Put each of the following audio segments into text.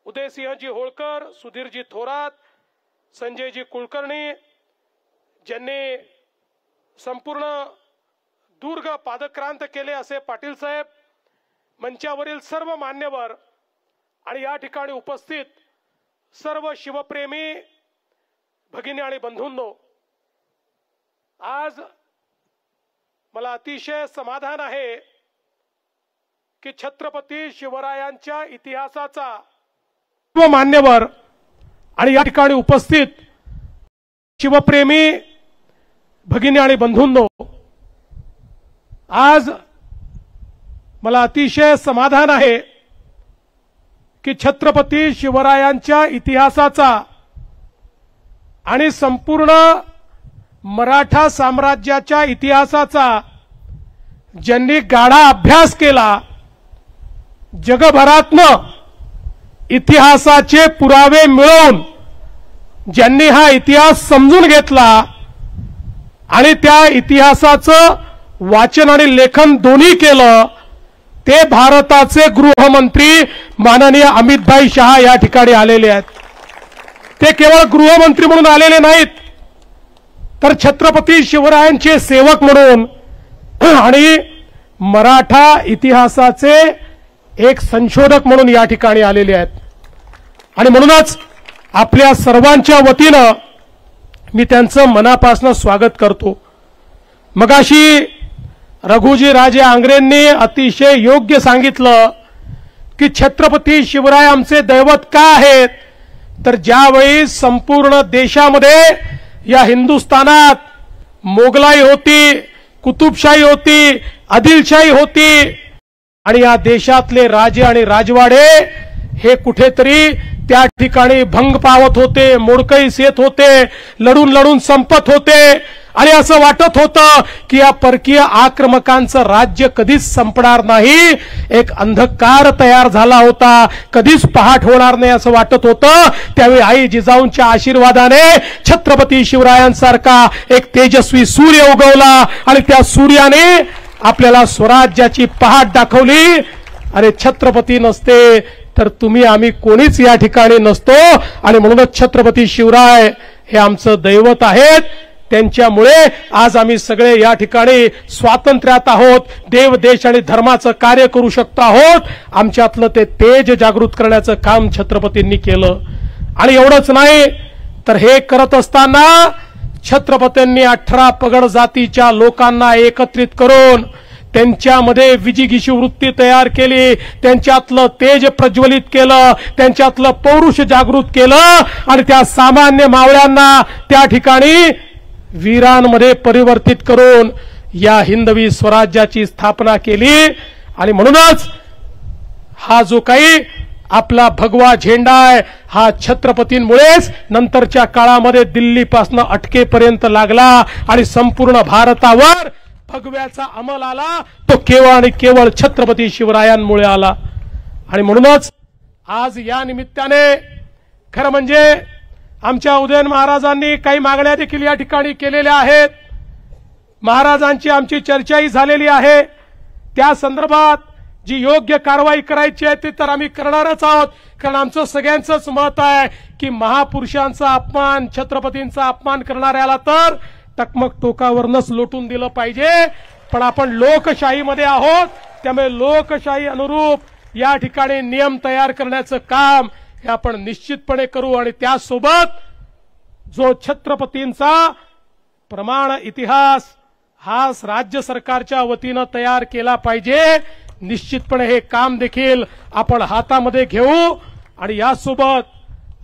उदयसिंहजी होळकर, सुधीरजी थोरात, संजयजी कुलकर्णी ज्यांनी संपूर्ण दुर्ग पादक्रांत केले असे पाटील साहेब, मंचावरील सर्व मान्यवर आणि या ठिकाणी उपस्थित सर्व शिवप्रेमी भगिनी आणि बंधूंनो, आज मला अतिशय समाधान आहे की छत्रपती शिवरायांच्या इतिहासाचा सर्व मान्यवर आणि या ठिकाणी उपस्थित शिवप्रेमी भगिनी आणि बंधूंनो, आज मला अतिशय समाधान आहे की छत्रपती शिवरायांच्या इतिहासाचा आणि संपूर्ण मराठा साम्राज्याच्या इतिहासाचा ज्यांनी गाढा अभ्यास केला, जगभरातनं इतिहासाचे पुरावे मिळवून ज्यांनी हा इतिहास समजून घेतला आणि त्या इतिहासाचं वाचन आणि लेखन दोन्ही केलं, ते भारताचे गृहमंत्री माननीय अमितभाई शहा या ठिकाणी आलेले आहेत। ते केवळ गृहमंत्री म्हणून आलेले नाहीत, तर छत्रपती शिवरायांचे सेवक म्हणून आणि मराठा इतिहासाचे एक संशोधक म्हणून या ठिकाणी आलेले आहेत। आणि म्हणूनच आपल्या सर्वांच्या वतीनं मी त्यांचं मनापासून स्वागत करतो। मगाशी रघुजी राजे आंग्रेंनी अतिशय योग्य सांगितलं की छत्रपती शिवराय आमचे दैवत का आहेत, तर ज्यावेळी संपूर्ण देशामध्ये या हिंदुस्थानात मोगलाई होती, कुतुबशाही होती, आदिलशाही होती आणि या देशातले राजे आणि राजवाडे हे कुठेतरी त्या ठिकाणी भंग पावत होते, मोडकळीस येत होते, लढून लढून संपत होते आणि असं वाटत होतं की या परकीय आक्रमकांचं राज्य कधीच संपणार नाही, एक अंधकार तयार झाला होता, कधीच पहाट होणार नाही असं वाटत होतं। त्यावेळी आई जिजाऊंच्या आशीर्वादाने छत्रपती शिवरायांसारखा एक तेजस्वी सूर्य उगवला आणि त्या सूर्याने आपल्याला स्वराज्याची पहाट दाखवली। अरे छत्रपती नसते तर तुम्ही आम्ही कोणीच या ठिकाणी नसतो आणि म्हणूनच छत्रपती शिवराय हे आमचं दैवत आहेत। त्यांच्यामुळे आज आम्ही सगळे या ठिकाणी स्वातंत्र्यात आहोत, देव देश आणि धर्माचं कार्य करू शकतो आहोत। आमच्यातलं ते तेज जागृत करण्याचं काम छत्रपतींनी केलं। आणि एवढंच नाही तर हे करत असताना छत्रपतींनी 18 पगड जातीच्या लोकांना एकत्रित करून त्यांच्यामध्ये विजिगीषू वृत्ती तयार केली, त्यांच्यातलं तेज प्रज्वलित केलं, त्यांच्यातलं पौरुष जागृत केलं आणि त्या सामान्य मावळ्यांना त्या ठिकाणी वीरांमध्ये परिवर्तित करून या हिंदवी स्वराज्याची स्थापना केली। आणि म्हणूनच हा जो काही आपला भगवा झेंडा आहे हा छत्रपतींमुळेच नंतरच्या काळामध्ये दिल्लीपासून अटकेपर्यंत लागला आणि संपूर्ण भारतावर भगव्याचा अंमल आला, तो केवळ आणि केवळ छत्रपती शिवरायांमुळे आला। आणि म्हणूनच आज या निमित्ताने खरं म्हणजे आमच्या उदयन महाराजांनी काही मागण्या देखील या ठिकाणी केलेल्या आहेत। महाराजांची आमची चर्चाही झालेली आहे। त्या संदर्भात जी योग्य कारवाई करायची आहे ती तर आम्ही करणारच आहोत, कारण आमचं सगळ्यांचंच मत आहे की महापुरुषांचा अपमान, छत्रपतींचा अपमान करणाऱ्याला तर टकमक टोकावरनच लोटून दिलं पाहिजे। पण आपण लोकशाहीमध्ये आहोत, त्यामुळे लोकशाही अनुरूप या ठिकाणी नियम तयार करण्याचं काम हे आपण निश्चितपणे करू। आणि त्यासोबत जो छत्रपतींचा प्रमाण इतिहास हा राज्य सरकारच्या वतीनं तयार केला पाहिजे, निश्चितपणे हे काम देखील आपण हातामध्ये घेऊ। आणि यासोबत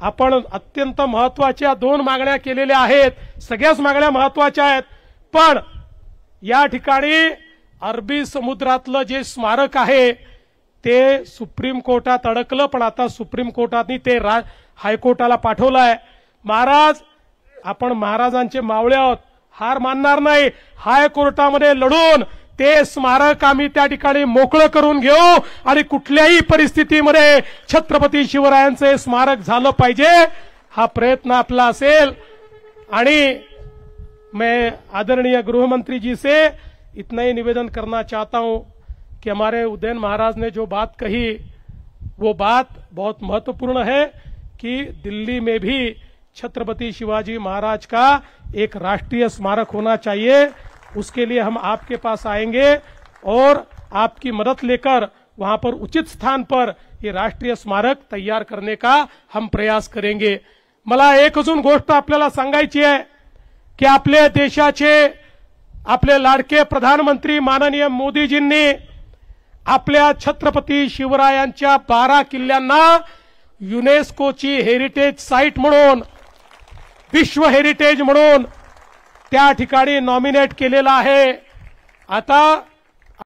आपण अत्यंत महत्त्वाच्या 2 मागण्या केलेल्या आहेत। सगळ्याच मागण्या महत्त्वाच्या आहेत, पण या ठिकाणी अरबी समुद्रातलं जे स्मारक आहे ते सुप्रीम कोर्टात अडकलं, पण आता सुप्रीम कोर्टाने ते हायकोर्टाला पाठवलंय। महाराज आपण महाराजांचे मावळे आहोत, हार मानणार नाही, हायकोर्टामध्ये लढून ते स्मारक आम्ही त्या ठिकाणी मोकळं करून घेऊ आणि कुठल्याही परिस्थितीमध्ये छत्रपती शिवरायांचे स्मारक झालं पाहिजे हा प्रयत्न आपला असेल। आणि मैं आदरणीय गृहमंत्री जी से इतना ही निवेदन करना चाहता हूं कि हमारे उदयन महाराज ने जो बात कही वो बात बहुत महत्वपूर्ण है कि दिल्ली में भी छत्रपति शिवाजी महाराज का एक राष्ट्रीय स्मारक होना चाहिए। उसके लिए हम आपके पास आएंगे और आपकी मदद लेकर वहां पर उचित स्थान पर ये राष्ट्रीय स्मारक तैयार करने का हम प्रयास करेंगे। मला एक अजून गोष्ट आपल्याला सांगायची आहे की आपल्या देशाचे आपले लाडके प्रधानमंत्री माननीय मोदीजींनी आपल्या छत्रपती शिवरायांच्या 12 किल्ल्यांना युनेस्कोची हेरिटेज साइट म्हणून, विश्व हेरिटेज म्हणून त्या ठिकाणी नॉमिनेट केलेला आहे। आता